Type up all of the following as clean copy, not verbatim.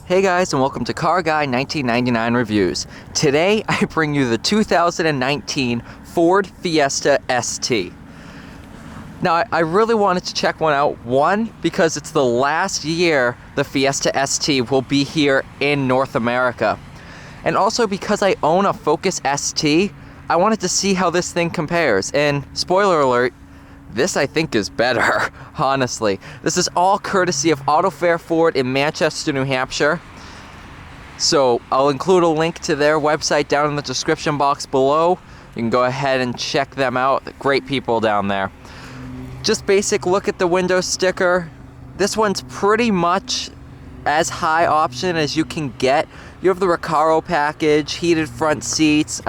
Hey guys, and welcome to Car Guy 1999 Reviews. Today I bring you the 2019 Ford Fiesta ST. Now I really wanted to check one out, one, because it's the last year the Fiesta ST will be here in North America. And also because I own a Focus ST, I wanted to see how this thing compares. And spoiler alert, this I think is better, honestly. This is all courtesy of Autofair Ford in Manchester, New Hampshire. So I'll include a link to their website down in the description box below. You can go ahead and check them out. Great people down there. Just basic look at the window sticker. This one's pretty much as high option as you can get. You have the Recaro package, heated front seats,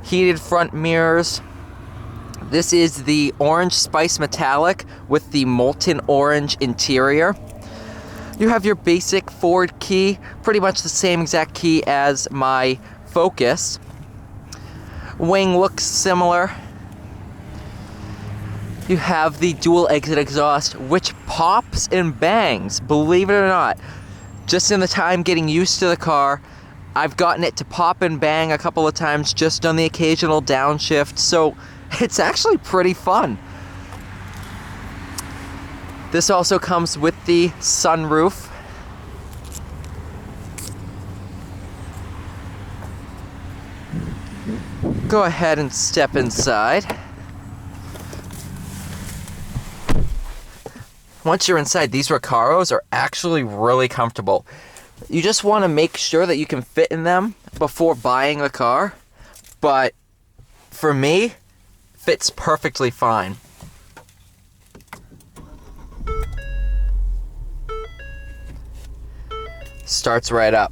heated front mirrors. This is the Orange Spice Metallic with the molten orange interior. You have your basic Ford key, pretty much the same exact key as my Focus. Wing looks similar. You have the dual exit exhaust, which pops and bangs, believe it or not. Just in the time getting used to the car, I've gotten it to pop and bang a couple of times just on the occasional downshift, so it's actually pretty fun. This also comes with the sunroof. Go ahead and step inside. Once you're inside, these Recaros are actually really comfortable. You just want to make sure that you can fit in them before buying the car, but for me, fits perfectly fine. Starts right up.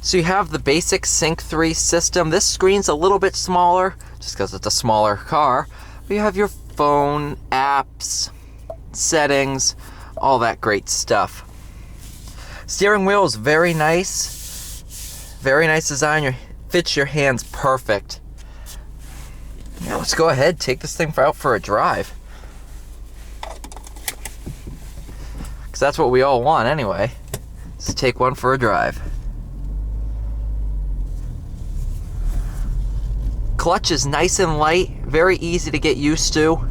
So you have the basic Sync 3 system. This screen's a little bit smaller, just because it's a smaller car. But you have your phone, apps, settings, all that great stuff. Steering wheel is very nice. Very nice design. Fits your hands perfect. Now let's go ahead, take this thing out for a drive. Because that's what we all want anyway. Let's take one for a drive. Clutch is nice and light, very easy to get used to.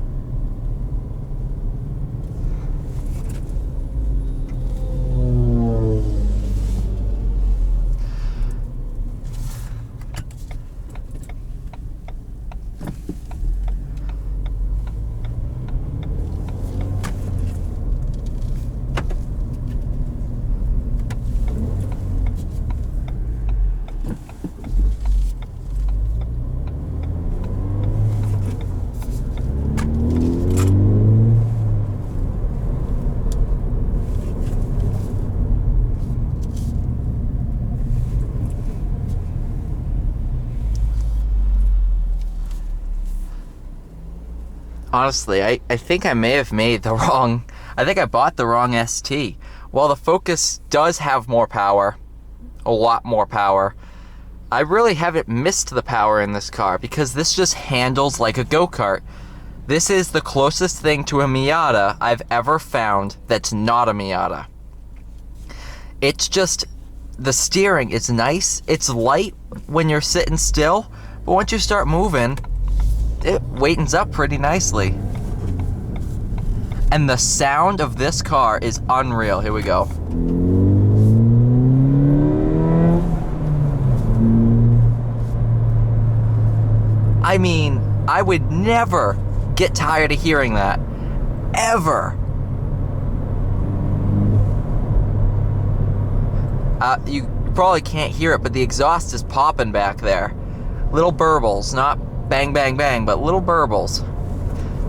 Honestly, I think I may have made the wrong... I think I bought the wrong ST. While the Focus does have more power, a lot more power, I really haven't missed the power in this car because this just handles like a go-kart. This is the closest thing to a Miata I've ever found that's not a Miata. It's just... the steering is nice. It's light when you're sitting still, but once you start moving, it waitens up pretty nicely. And the sound of this car is unreal. Here we go. I mean, I would never get tired of hearing that. Ever. You probably can't hear it, but the exhaust is popping back there. Little burbles, not bang, bang, bang, but little burbles.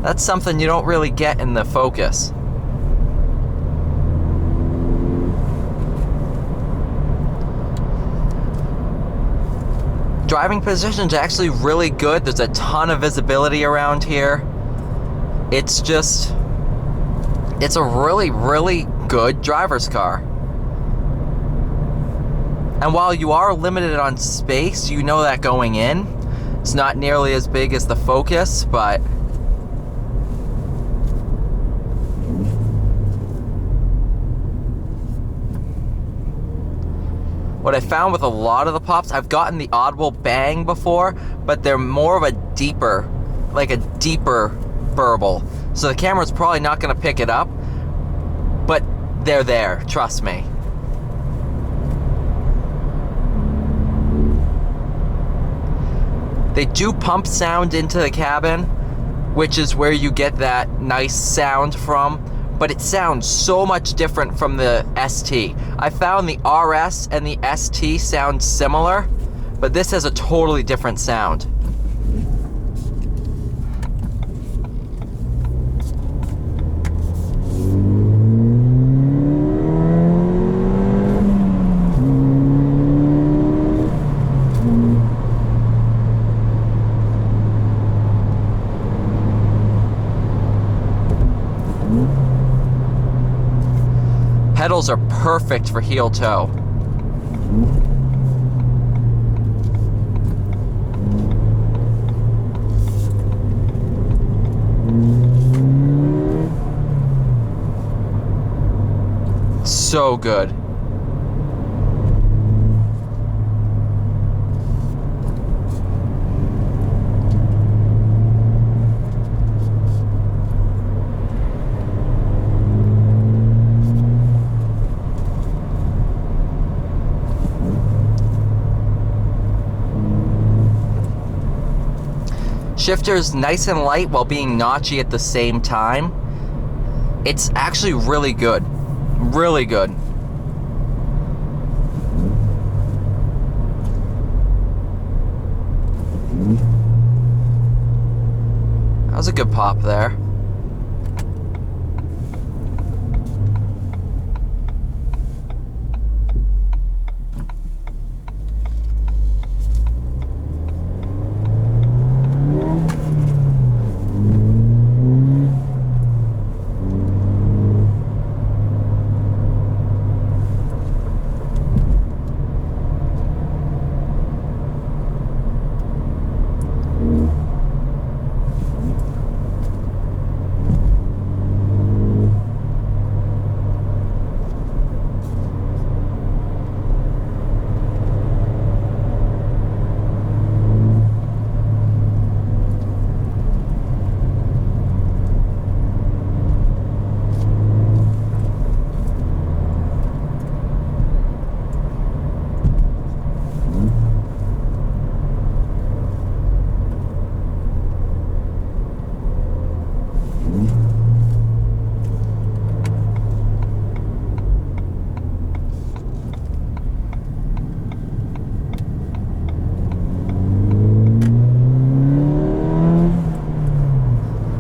That's something you don't really get in the Focus. Driving position's actually really good. There's a ton of visibility around here. It's a really, really good driver's car. And while you are limited on space, you know that going in. It's not nearly as big as the Focus, but... What I found with a lot of the pops, I've gotten the audible bang before, but they're more of a deeper, like a deeper burble. So the camera's probably not gonna pick it up, but they're there, trust me. They do pump sound into the cabin, which is where you get that nice sound from, but it sounds so much different from the ST. I found the RS and the ST sound similar, but this has a totally different sound. Pedals are perfect for heel toe. So good. Shifter's nice and light while being notchy at the same time. It's actually really good. Really good. That was a good pop there.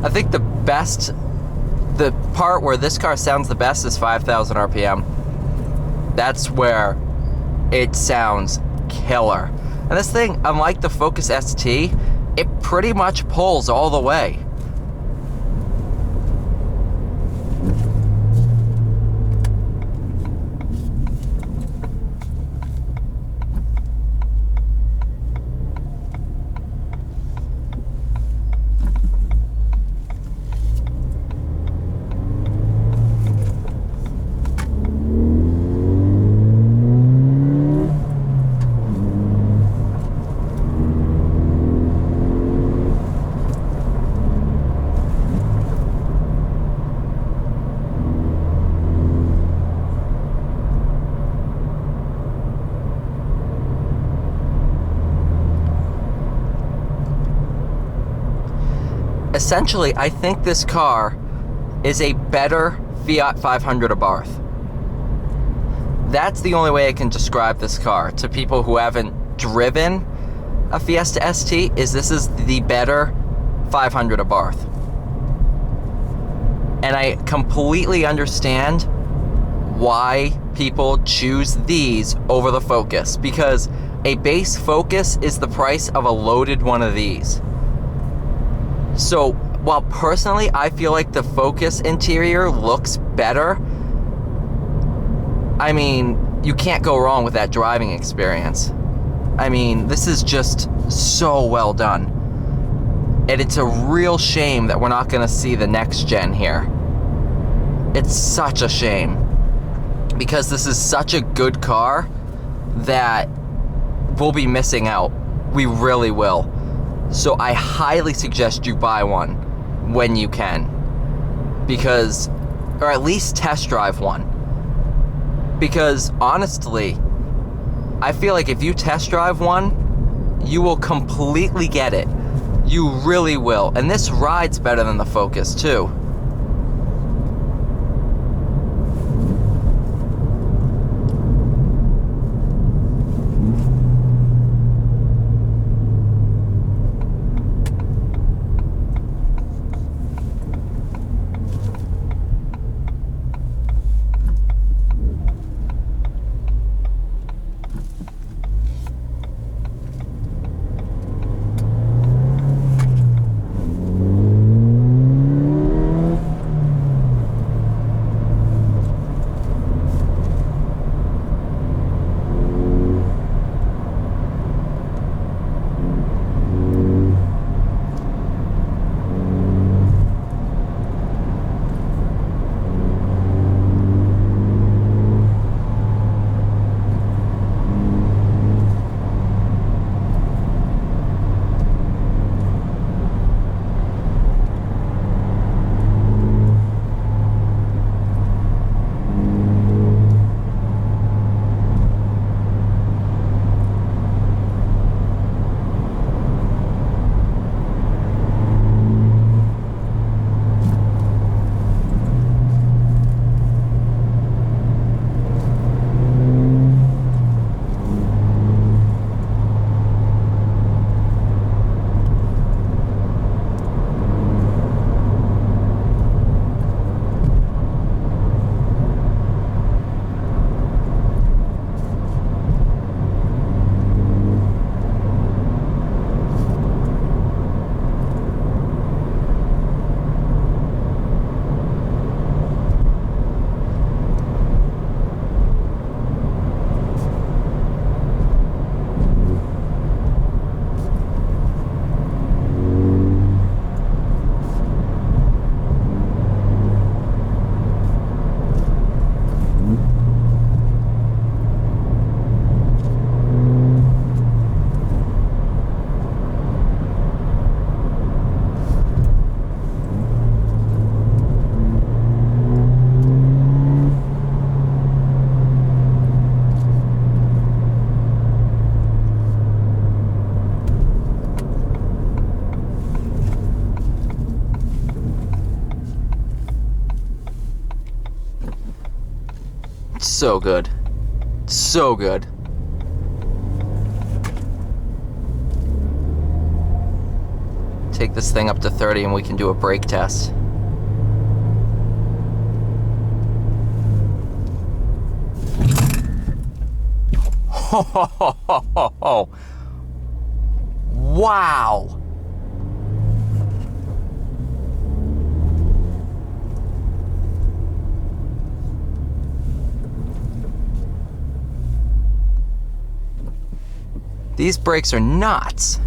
I think the part where this car sounds the best is 5,000 RPM. That's where it sounds killer. And this thing, unlike the Focus ST, it pretty much pulls all the way. Essentially, I think this car is a better Fiat 500 Abarth. That's the only way I can describe this car to people who haven't driven a Fiesta ST, is this is the better 500 Abarth. And I completely understand why people choose these over the Focus, because a base Focus is the price of a loaded one of these. So, while personally I feel like the Focus interior looks better, I mean, you can't go wrong with that driving experience. I mean, this is just so well done. And it's a real shame that we're not gonna see the next gen here. It's such a shame, because this is such a good car. that we'll be missing out. We really will. So I highly suggest you buy one when you can. Because, or at least test drive one. Because honestly, I feel like if you test drive one, you will completely get it. You really will. And this rides better than the Focus too. So good. So good. Take this thing up to 30 and we can do a brake test. Wow. These brakes are nuts.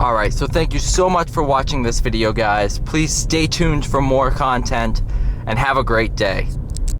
Alright, so thank you so much for watching this video, guys. Please stay tuned for more content, and have a great day.